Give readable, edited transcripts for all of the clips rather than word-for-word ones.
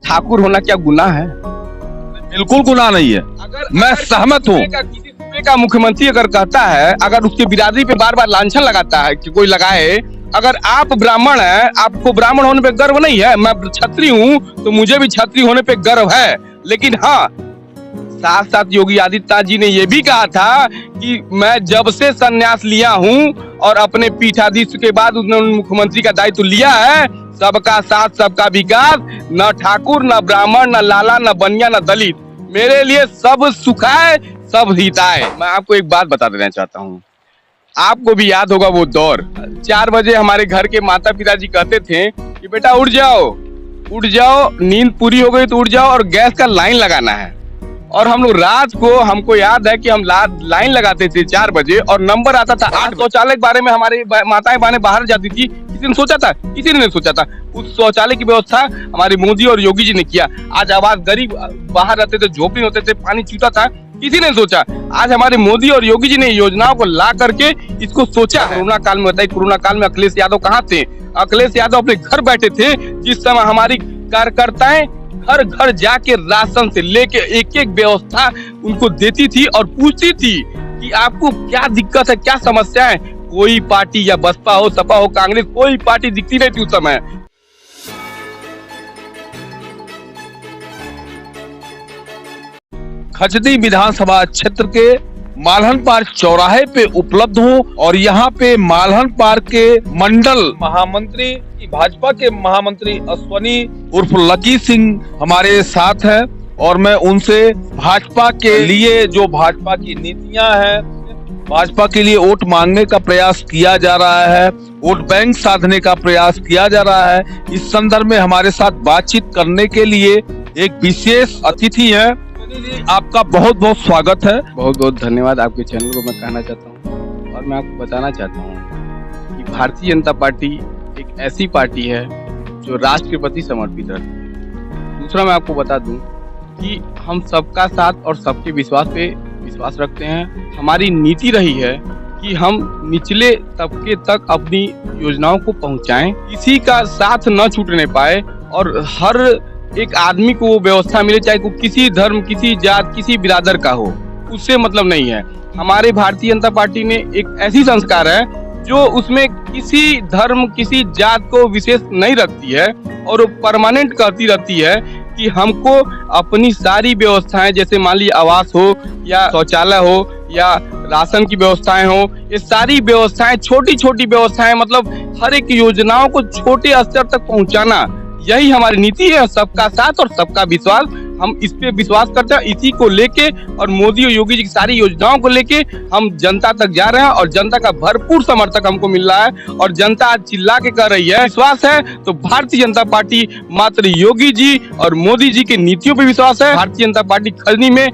ठाकुर होना क्या गुनाह है? बिल्कुल गुनाह नहीं है। मैं सहमत हूँ। किसी सूबे का मुख्यमंत्री अगर कहता है, अगर उसके बिरादरी पे बार बार लांछन लगाता है कि कोई लगाए, अगर आप ब्राह्मण हैं, आपको ब्राह्मण होने पे गर्व नहीं है? मैं क्षत्रिय हूँ तो मुझे भी क्षत्रिय होने पे गर्व है। लेकिन हाँ, साथ साथ योगी आदित्यनाथ जी ने यह भी कहा था कि मैं जब से संन्यास लिया हूं और अपने पीठाधीश के बाद उन्होंने मुख्यमंत्री का दायित्व लिया है, सबका साथ सबका विकास, न ठाकुर न ब्राह्मण न लाला न बनिया न दलित, मेरे लिए सब सुखाए सब हिताए। मैं आपको एक बात बता देना चाहता हूँ, आपको भी याद होगा वो दौर। 4 बजे हमारे घर के माता पिताजी कहते थे कि बेटा उठ जाओ, नींद पूरी हो गई तो उठ जाओ और गैस का लाइन लगाना है। और हम लोग रात को, हमको याद है कि हम लाइन लगाते थे 4 बजे और नंबर आता था 8। शौचालय के बारे में हमारी माताएं बहनें बाहर जाती थी, किसी ने सोचा था? किसी ने नहीं सोचा था। उस शौचालय की व्यवस्था हमारे मोदी और योगी जी ने किया। आज आवाज, गरीब बाहर रहते थे, झोपड़ी होते थे, पानी छूटा था, किसी ने सोचा? आज हमारे मोदी और योगी जी ने योजनाओं को ला करके इसको सोचा है। कोरोना काल में बताइए, कोरोना काल में अखिलेश यादव कहाँ थे? अखिलेश यादव अपने घर बैठे थे, जिस समय हमारी कार्यकर्ताएं घर घर जाके राशन से लेके एक एक व्यवस्था उनको देती थी और पूछती थी कि आपको क्या दिक्कत है, क्या समस्या है। कोई पार्टी, या बसपा हो, सपा हो, कांग्रेस, कोई पार्टी दिखती नहीं थी उस समय। खजदी विधानसभा क्षेत्र के मालहन पार्क चौराहे पे उपलब्ध हूँ और यहाँ पे मालहन पार्क के मंडल महामंत्री, भाजपा के महामंत्री अश्वनी उर्फ लकी सिंह हमारे साथ हैं और मैं उनसे भाजपा के लिए, जो भाजपा की नीतियां हैं, भाजपा के लिए वोट मांगने का प्रयास किया जा रहा है, वोट बैंक साधने का प्रयास किया जा रहा है, इस संदर्भ में हमारे साथ बातचीत करने के लिए एक विशेष अतिथि है। आपका बहुत बहुत स्वागत है। बहुत बहुत धन्यवाद आपके चैनल को मैं कहना चाहता हूँ। और मैं आपको बताना चाहता हूँ कि भारतीय जनता पार्टी एक ऐसी पार्टी है जो राष्ट्र के प्रति समर्पित रहती है। दूसरा मैं आपको बता दूं कि हम सबका साथ और सबके विश्वास पे विश्वास रखते हैं। हमारी नीति रही है कि हम निचले तबके तक अपनी योजनाओं को पहुंचाएं, किसी का साथ न छूटने पाए और हर एक आदमी को वो व्यवस्था मिले, चाहे वो किसी धर्म, किसी जात, किसी बिरादर का हो, उससे मतलब नहीं है। हमारे भारतीय जनता पार्टी में एक ऐसी संस्कार है जो उसमें किसी धर्म, किसी जात को विशेष नहीं रखती है और वो परमानेंट करती रहती है कि हमको अपनी सारी व्यवस्थाएं, जैसे मान लीजिए आवास हो या शौचालय हो या राशन की व्यवस्थाएं हो, ये सारी व्यवस्थाएं, छोटी छोटी व्यवस्थाएं, मतलब हर एक योजनाओं को छोटे स्तर तक पहुंचाना, यही हमारी नीति है। सबका साथ और सबका विश्वास, हम इस पे विश्वास करते हैं। इसी को लेके और मोदी और योगी जी की सारी योजनाओं को लेके हम जनता तक जा रहे हैं और जनता का भरपूर समर्थक हमको मिल रहा है और जनता आज चिल्ला के कर रही है। विश्वास है तो भारतीय जनता पार्टी मात्र योगी जी और मोदी जी की नीतियों पे विश्वास है। भारतीय जनता पार्टी खजनी में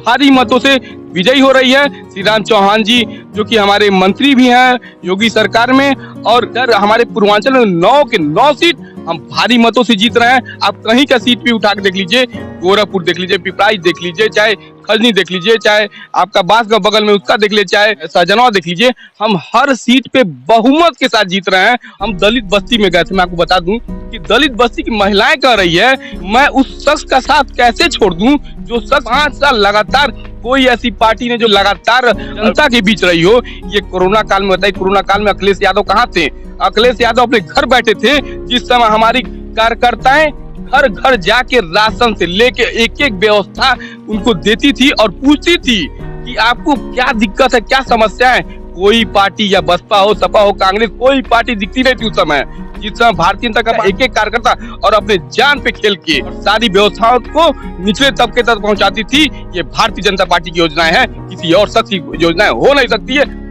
भारी मतों से विजयी हो रही है। श्री राम चौहान जी जो कि हमारे मंत्री भी हैं योगी सरकार में, और इधर हमारे पूर्वांचल में 9 के 9 सीट हम भारी मतों से जीत रहे हैं। आप कहीं का सीट भी उठा के देख लीजिए, गोरखपुर देख लीजिए, पिपराइच देख लीजिए, चाहे खजनी देख लीजिए, चाहे आपका बांसगांव बगल में उसका देख लीजिए, चाहे सहजनवा देख लीजिए, हम हर सीट पे बहुमत के साथ जीत रहे हैं। हम दलित बस्ती में गए थे, मैं आपको बता दूं कि दलित बस्ती की महिलाएं कह रही है मैं उस शख्स का साथ कैसे छोड़ दूं जो शख्स 5 साल लगातार, कोई ऐसी पार्टी ने जो लगातार जनता के बीच रही हो। ये कोरोना काल में बताइए, कोरोना काल में अखिलेश यादव कहाँ थे? अखिलेश यादव अपने घर बैठे थे, जिस समय हमारी कार्यकर्ताएं घर घर जाके राशन से लेके एक एक व्यवस्था उनको देती थी और पूछती थी कि आपको क्या दिक्कत है, क्या समस्या है। कोई पार्टी, या बसपा हो, सपा हो, कांग्रेस, कोई पार्टी दिखती नहीं थी उस समय। जिस समय भारतीय जनता का एक एक कार्यकर्ता और अपने जान पे खेल के सारी व्यवस्थाओं को निचले तबके तक पहुंचाती थी। ये भारतीय जनता पार्टी की योजनाएं हैं, किसी और शख्स की योजनाएं हो नहीं सकती है।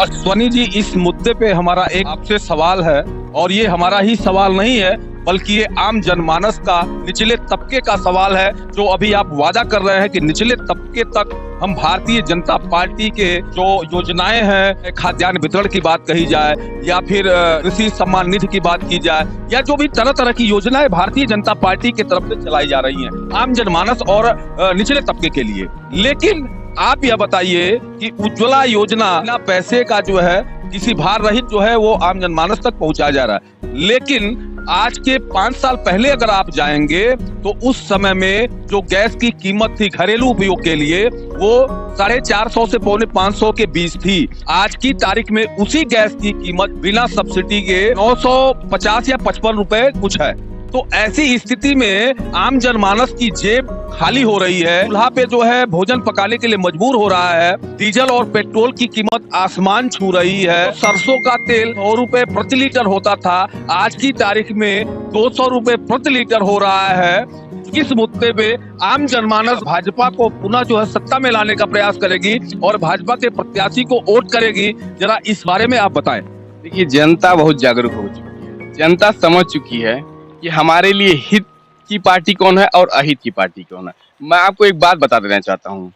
अश्वनी जी, इस मुद्दे पे हमारा एक आपसे सवाल है और ये हमारा ही सवाल नहीं है बल्कि ये आम जनमानस का, निचले तबके का सवाल है, जो अभी आप वादा कर रहे हैं कि निचले तबके तक हम भारतीय जनता पार्टी के जो योजनाएं हैं, खाद्यान्न वितरण की बात कही जाए या फिर कृषि सम्मान निधि की बात की जाए, या जो भी तरह तरह की योजनाएं भारतीय जनता पार्टी की तरफ से चलाई जा रही हैं आम जनमानस और निचले तबके के लिए। लेकिन आप यह बताइए कि उज्ज्वला योजना पैसे का जो है किसी भार रहित जो है वो आम जनमानस तक पहुंचाया जा रहा है, लेकिन आज के 5 साल पहले अगर आप जाएंगे तो उस समय में जो गैस की कीमत थी घरेलू उपयोग के लिए वो 450 से 450 के बीच थी। आज की तारीख में उसी गैस की कीमत बिना सब्सिडी के 950 या 55 रुपए कुछ है। तो ऐसी स्थिति में आम जनमानस की जेब खाली हो रही है, चूल्हा पे जो है भोजन पकाने के लिए मजबूर हो रहा है, डीजल और पेट्रोल की कीमत आसमान छू रही है। सरसों का तेल 100 रुपए प्रति लीटर होता था, आज की तारीख में 200 रुपए प्रति लीटर हो रहा है। किस मुद्दे पे आम जनमानस भाजपा को पुनः जो है सत्ता में लाने का प्रयास करेगी और भाजपा के प्रत्याशी को वोट करेगी, जरा इस बारे में आप बताएं। देखिए, जनता बहुत जागरूक हो चुकी है, जनता समझ चुकी है कि हमारे लिए हित की पार्टी कौन है और अहित की पार्टी कौन है। मैं आपको एक बात बता देना चाहता हूँ,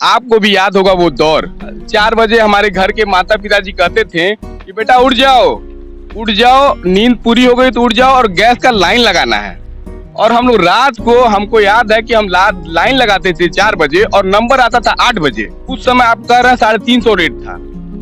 आपको भी याद होगा वो दौर, 4 बजे हमारे घर के माता पिताजी कहते थे कि बेटा उठ जाओ, नींद पूरी हो गई तो उठ जाओ और गैस का लाइन लगाना है। और हम लोग रात को, हमको याद है कि हम लाइन लगाते थे 4 बजे और नंबर आता था 8 बजे। उस समय आप कह रहे हैं 350 रेट था,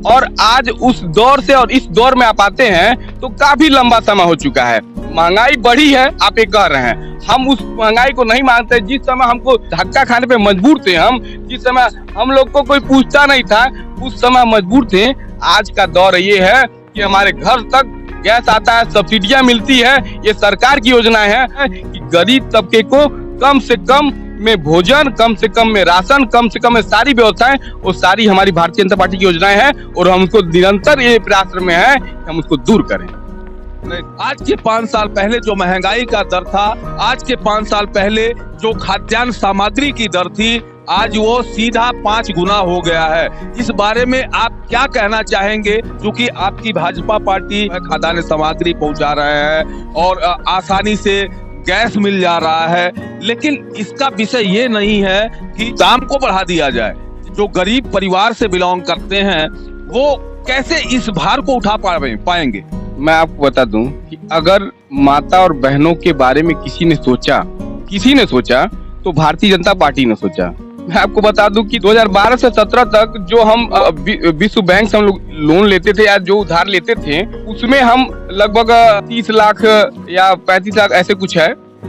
और आज उस दौर से और इस दौर में आप आते हैं तो काफी लंबा समय हो चुका है। महंगाई बढ़ी है, आप ये कह रहे हैं, हम उस महंगाई को नहीं मानते। जिस समय हमको धक्का खाने पे मजबूर थे हम, जिस समय हम लोग को कोई पूछता नहीं था, उस समय मजबूर थे। आज का दौर ये है कि हमारे घर तक गैस आता है, सब्सिडियां मिलती है, ये सरकार की योजना है कि गरीब तबके को कम से कम में भोजन, कम से कम में राशन, कम से कम में सारी व्यवस्थाएं, वो सारी हमारी भारतीय जनता पार्टी की योजनाएं हैं और हम उसको निरंतर ये प्रयास में है कि हम उसको दूर करें। आज के 5 साल पहले जो महंगाई का दर था, आज के 5 साल पहले जो खाद्यान्न सामग्री की दर थी, आज वो सीधा 5 गुना हो गया है। इस बारे में आप क्या कहना चाहेंगे, क्योंकि आपकी भाजपा पार्टी खाद्यान्न सामग्री पहुंचा रहे हैं और आसानी से गैस मिल जा रहा है, लेकिन इसका विषय ये नहीं है कि दाम को बढ़ा दिया जाए। जो गरीब परिवार से बिलोंग करते हैं वो कैसे इस भार को उठा पाएंगे? मैं आपको बता दूं कि अगर माता और बहनों के बारे में किसी ने सोचा तो भारतीय जनता पार्टी ने सोचा। मैं आपको बता दूं कि 2012 से 17 तक जो हम विश्व बैंक से हम लोग लोन लेते थे या जो उधार लेते थे, उसमें हम लगभग 30 लाख या 35 लाख ऐसे कुछ है,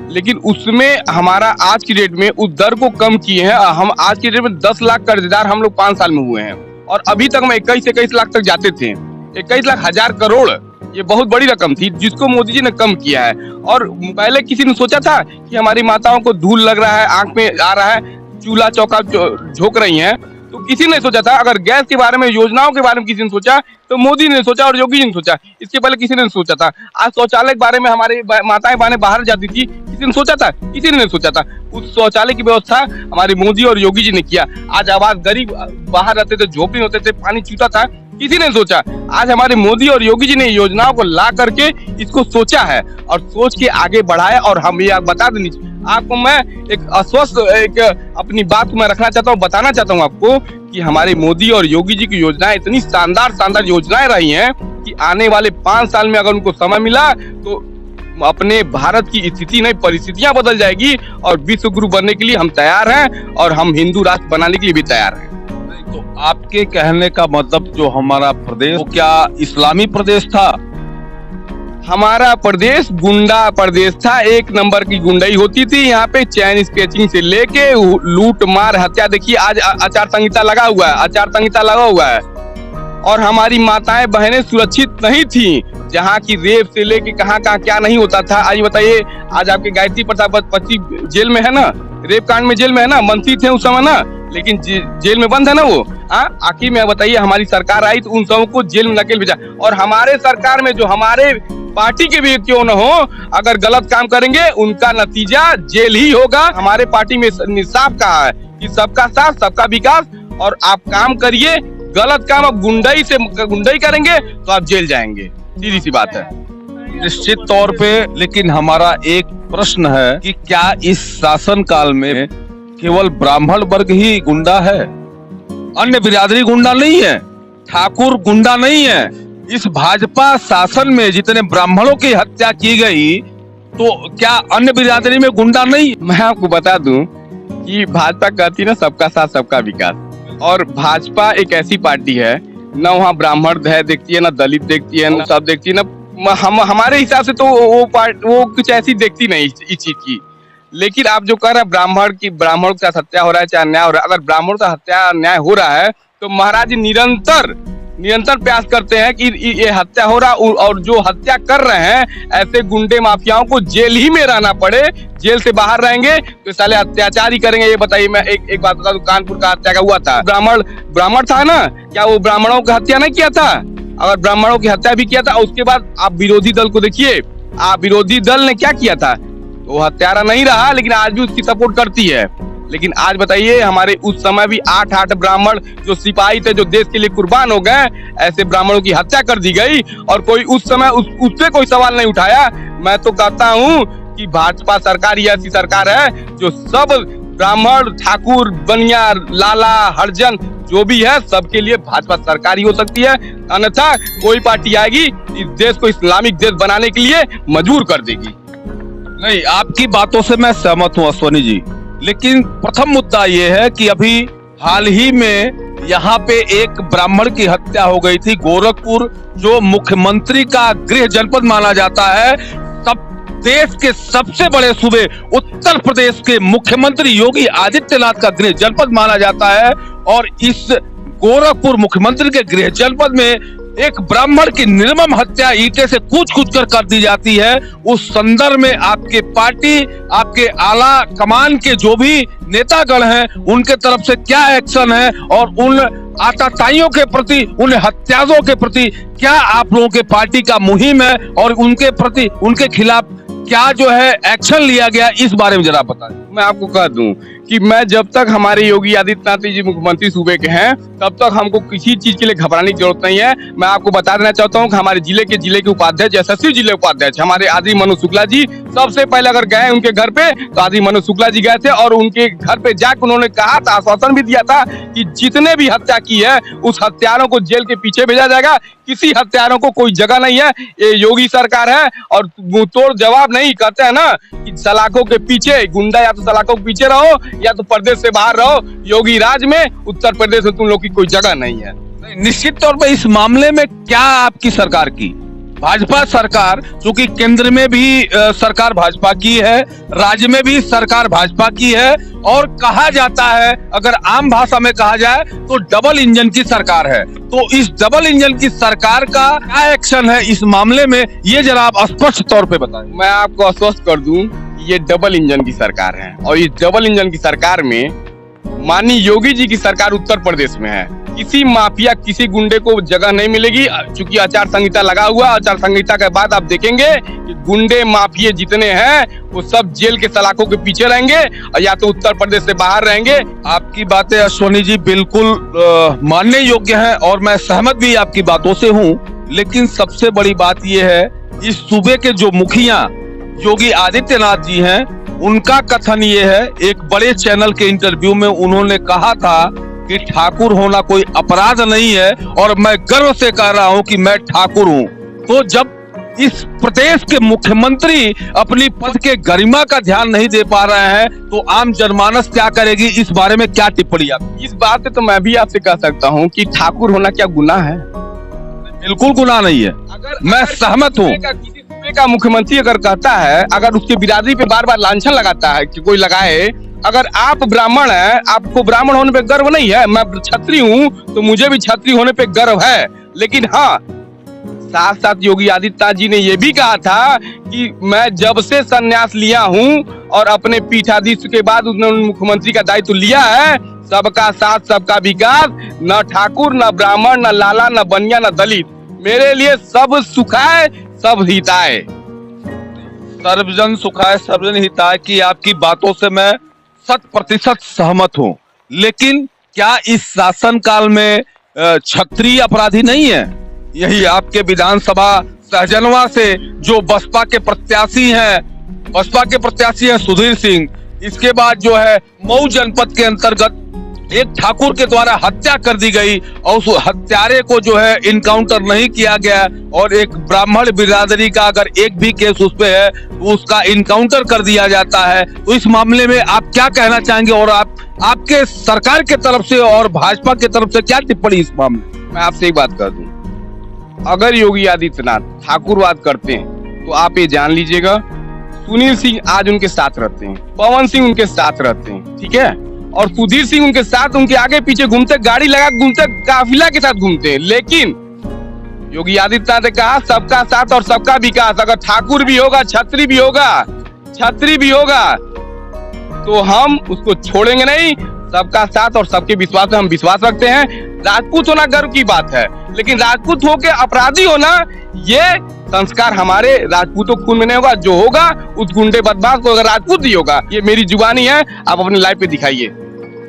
लेकिन उसमें हमारा आज की डेट में उस दर को कम किए हैं। हम आज की डेट में 10 लाख कर्जदार हम लोग 5 साल में हुए हैं और अभी तक हम 21 लाख तक जाते थे। 21 लाख हजार करोड़, ये बहुत बड़ी रकम थी जिसको मोदी जी ने कम किया है। और पहले किसी ने सोचा था कि हमारी माताओं को धूल लग रहा है, आंख में आ रहा है, चूल्हा चौका झोंक रही हैं, तो किसी ने सोचा था। अगर गैस के बारे में, योजनाओं के बारे में किसी ने सोचा तो मोदी ने सोचा और योगी जी ने सोचा, इसके पहले किसी ने सोचा था। आज शौचालय के बारे में हमारी माताएं बहनें बाहर जाती थी, किसी ने सोचा था? किसी ने नहीं सोचा था। उस शौचालय की व्यवस्था हमारे मोदी और योगी जी ने किया। आज आवाज, गरीब बाहर रहते थे, झोपड़ी होते थे, पानी छूटा था, किसी ने सोचा। आज हमारे मोदी और योगी जी ने योजनाओं को ला करके इसको सोचा है और सोच के आगे बढ़ाया। और हम ये बता दें आपको, मैं एक अस्वस्थ अपनी बात को मैं रखना चाहता हूँ, बताना चाहता हूँ आपको कि हमारे मोदी और योगी जी की योजनाएं इतनी शानदार योजनाएं रही हैं कि आने वाले 5 साल में अगर उनको समय मिला तो अपने भारत की स्थिति नहीं, परिस्थितियां बदल जाएगी और विश्व गुरु बनने के लिए हम तैयार हैं और हम हिंदू राष्ट्र बनाने के लिए भी तैयार हैं। तो आपके कहने का मतलब जो हमारा प्रदेश, वो क्या इस्लामी प्रदेश था? हमारा प्रदेश गुंडा प्रदेश था, 1 नंबर की गुंडाई होती थी यहाँ पे, चैन स्केचिंग से लेके लूट मार हत्या। देखिए आज आचार संहिता लगा हुआ है और हमारी माताएं बहनें सुरक्षित नहीं थी। जहाँ की रेप से लेके कहाँ क्या नहीं होता था। आज बताइए, आज आपके गायत्री प्रसाद पति जेल में है ना, रेप कांड में जेल में है ना, मंत्री थे उस समय ना, लेकिन जेल में बंद है ना वो। आखिर में बताइए, हमारी सरकार आई तो उन सबों को जेल में नकेल भेजा। और हमारे सरकार में जो हमारे पार्टी के भी क्यों न हो, अगर गलत काम करेंगे उनका नतीजा जेल ही होगा। हमारे पार्टी में साफ कहा है कि सबका साथ सबका विकास, और आप काम करिए, गलत काम आप गुंडाई करेंगे तो आप जेल जाएंगे, सीधी सी बात है। निश्चित तौर पे, लेकिन हमारा एक प्रश्न है कि क्या इस शासन काल में केवल ब्राह्मण वर्ग ही गुंडा है, अन्य बिरादरी गुंडा नहीं है, ठाकुर गुंडा नहीं है? इस भाजपा शासन में जितने ब्राह्मणों की हत्या की गई, तो क्या अन्य बिरादरी में गुंडा नहीं? मैं आपको बता दूं कि भाजपा कहती ना सबका साथ सबका विकास, और भाजपा एक ऐसी पार्टी है, ना वहाँ ब्राह्मण है देखती है, ना दलित देखती है, ना सब देखती है, ना हमारे हिसाब से तो वो कुछ ऐसी देखती नहीं इस चीज की। लेकिन आप जो कह रहे हैं ब्राह्मण का हत्या हो रहा है, चाहे अन्याय हो रहा है, अगर ब्राह्मण का हत्या अन्याय हो रहा है तो महाराज जी निरंतर प्रयास करते हैं कि ये हत्या हो रहा, और जो हत्या कर रहे हैं ऐसे गुंडे माफियाओं को जेल ही में रहना पड़े, जेल से बाहर रहेंगे तो साले अत्याचार ही करेंगे। ये बताइए, मैं एक बात बता दूं, कानपुर का हत्या का हुआ था, ब्राह्मण था ना, क्या वो ब्राह्मणों की हत्या नहीं किया था? अगर ब्राह्मणों की हत्या भी किया था, उसके बाद आप विरोधी दल को देखिए, विरोधी दल ने क्या किया था? वो हत्यारा नहीं रहा, लेकिन आज भी उसकी सपोर्ट करती है। लेकिन आज बताइए, हमारे उस समय भी 8 ब्राह्मण जो सिपाही थे, जो देश के लिए कुर्बान हो गए, ऐसे ब्राह्मणों की हत्या कर दी गई और कोई उस समय उससे कोई सवाल नहीं उठाया। मैं तो कहता हूँ कि भाजपा सरकार ये ऐसी सरकार है जो सब ब्राह्मण, ठाकुर, बनिया, लाला, हरिजन जो भी है सबके लिए भाजपा सरकार ही हो सकती है, अन्यथा कोई पार्टी आएगी इस देश को इस्लामिक देश बनाने के लिए मजबूर कर देगी। नहीं, आपकी बातों से मैं सहमत हूँ अश्वनी जी, लेकिन प्रथम मुद्दा ये है कि अभी हाल ही में यहाँ पे एक ब्राह्मण की हत्या हो गई थी। गोरखपुर जो मुख्यमंत्री का गृह जनपद माना जाता है, सब देश के सबसे बड़े सूबे उत्तर प्रदेश के मुख्यमंत्री योगी आदित्यनाथ का गृह जनपद माना जाता है, और इस गोरखपुर मुख्यमंत्री के गृह जनपद में एक ब्राह्मण की निर्मम हत्या ईंटे से कूच कर दी जाती है। उस संदर्भ में आपके पार्टी, आपके आला कमान के जो भी नेतागण हैं, उनके तरफ से क्या एक्शन है और उन आतताइयों के प्रति, उन हत्यारों के प्रति क्या आप लोगों के पार्टी का मुहिम है और उनके प्रति, उनके खिलाफ क्या जो है एक्शन लिया गया, इस बारे में जरा बताएं। मैं आपको कह दूं कि मैं जब तक हमारे योगी आदित्यनाथ जी मुख्यमंत्री सूबे के हैं, तब तक हमको किसी चीज के लिए घबराने की जरूरत नहीं है। मैं आपको बता देना चाहता हूं कि हमारे जिले के उपाध्यक्ष, यशस्वी जिले उपाध्यक्ष हमारे आदि मनोज शुक्ला जी, सबसे पहले अगर गए उनके घर पे तो आदि मनोज शुक्ला जी गए थे और उनके घर पे जाकर उन्होंने कहा था, आश्वासन भी दिया था कि जितने भी हत्या की है उस हत्यारों को जेल के पीछे भेजा जाएगा। किसी हत्यारों को कोई जगह नहीं है, ये योगी सरकार है। और मुंह तोड़ जवाब नहीं कहते हैं ना कि सलाखों के पीछे गुंडा, या तो सलाखों के पीछे रहो या तो प्रदेश से बाहर रहो। योगी राज में, उत्तर प्रदेश में तुम लोग की कोई जगह नहीं है। निश्चित तौर पर इस मामले में क्या आपकी सरकार की, भाजपा सरकार, क्योंकि केंद्र में भी सरकार भाजपा की है, राज्य में भी सरकार भाजपा की है, और कहा जाता है, अगर आम भाषा में कहा जाए तो डबल इंजन की सरकार है। तो इस डबल इंजन की सरकार का क्या एक्शन है इस मामले में, ये जरा आप स्पष्ट तौर पे बताएं। मैं आपको आश्वस्त कर दूं, ये डबल इंजन की सरकार है, और इस डबल इंजन की सरकार में माननीय योगी जी की सरकार उत्तर प्रदेश में है। किसी माफिया, किसी गुंडे को जगह नहीं मिलेगी, चूंकि आचार संहिता लगा हुआ। आचार संहिता के बाद आप देखेंगे कि गुंडे माफिया जितने हैं वो सब जेल के सलाखों के पीछे रहेंगे और या तो उत्तर प्रदेश से बाहर रहेंगे। आपकी बातें अश्वनी जी बिल्कुल मानने योग्य हैं और मैं सहमत भी आपकी बातों से हूँ, लेकिन सबसे बड़ी बात यह है, इस सूबे के जो मुखिया योगी आदित्यनाथ जी हैं, उनका कथन ये है, एक बड़े चैनल के इंटरव्यू में उन्होंने कहा था कि ठाकुर होना कोई अपराध नहीं है और मैं गर्व से कह रहा हूं कि मैं ठाकुर हूं। तो जब इस प्रदेश के मुख्यमंत्री अपनी पद के गरिमा का ध्यान नहीं दे पा रहे हैं तो आम जनमानस क्या करेगी, इस बारे में क्या टिप्पणी आप? इस बात पे तो मैं भी आपसे कह सकता हूं कि ठाकुर होना क्या गुनाह है? बिल्कुल गुनाह नहीं है, मैं सहमत हूँ। का मुख्यमंत्री अगर कहता है, अगर उसके बिरादरी पे बार बार लांछन लगाता है कि कोई लगाए, अगर आप ब्राह्मण हैं, आपको ब्राह्मण होने पे गर्व नहीं है, मैं क्षत्रिय हूँ तो मुझे भी क्षत्रिय होने पे गर्व है। लेकिन हाँ, साथ साथ योगी आदित्यनाथ जी ने ये भी कहा था कि मैं जब से संन्यास लिया हूँ और अपने पीठाधीश के बाद उन्होंने मुख्यमंत्री का दायित्व लिया है, सबका साथ सबका विकास, न ठाकुर, न ब्राह्मण, न लाला, न बनिया, न दलित, मेरे लिए सब सुखाए सब हिताय। सर्वजन सुखाय सर्वजन हिताय की आपकी बातों से मैं 100% सहमत हूँ, लेकिन क्या इस शासन काल में क्षत्रिय अपराधी नहीं है? यही आपके विधानसभा सहजनवा से जो बसपा के प्रत्याशी हैं सुधीर सिंह, इसके बाद जो है मऊ जनपद के अंतर्गत एक ठाकुर के द्वारा हत्या कर दी गई और उस हत्यारे को जो है इनकाउंटर नहीं किया गया, और एक ब्राह्मण बिरादरी का अगर एक भी केस उस पे है तो उसका इनकाउंटर कर दिया जाता है। तो इस मामले में आप क्या कहना चाहेंगे और आपके सरकार के तरफ से और भाजपा की तरफ से क्या टिप्पणी इस मामले? मैं आपसे एक बात कर दूं, अगर योगी आदित्यनाथ ठाकुरवाद करते हैं तो आप ये जान लीजिएगा सुनील सिंह आज उनके साथ रहते हैं, पवन सिंह उनके साथ रहते हैं, ठीक है, और सुधीर सिंह उनके साथ, उनके आगे पीछे घूमते, गाड़ी लगा घूमते, काफिला के साथ घूमते हैं। लेकिन योगी आदित्यनाथ ने कहा सबका साथ और सबका विकास। अगर ठाकुर भी होगा, छत्री भी होगा तो हम उसको छोड़ेंगे नहीं। सबका साथ और सबके विश्वास में हम विश्वास रखते हैं। राजपूत होना गर्व की बात है, लेकिन राजपूत होके अपराधी होना, ये संस्कार हमारे राजपूतों खून में नहीं होगा। जो होगा उस गुंडे बदमाश को अगर राजपूत ही होगा। ये मेरी जुबानी है, आप अपने लाइव पे दिखाइए।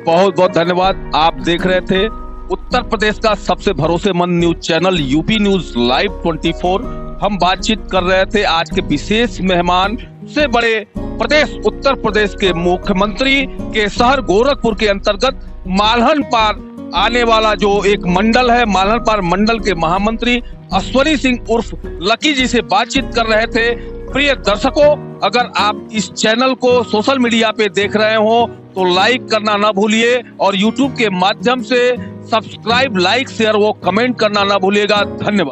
बहुत बहुत धन्यवाद। आप देख रहे थे उत्तर प्रदेश का सबसे भरोसेमंद news channel UP news live 24। हम बातचीत कर रहे थे आज के विशेष मेहमान से बड़े प्रदेश उत्तर प्रदेश के मुख्यमंत्री के शहर गोरखपुर के अंतर्गत मालहन पार आने वाला जो एक मंडल है, मालहन पार मंडल के महामंत्री अश्वनी सिंह उर्फ लकी जी से बातचीत कर रहे थे। प्रिय दर्शकों, अगर आप इस चैनल को सोशल मीडिया पे देख रहे हो तो लाइक करना ना भूलिए और यूट्यूब के माध्यम से सब्सक्राइब, लाइक, शेयर व कमेंट करना ना भूलिएगा। धन्यवाद।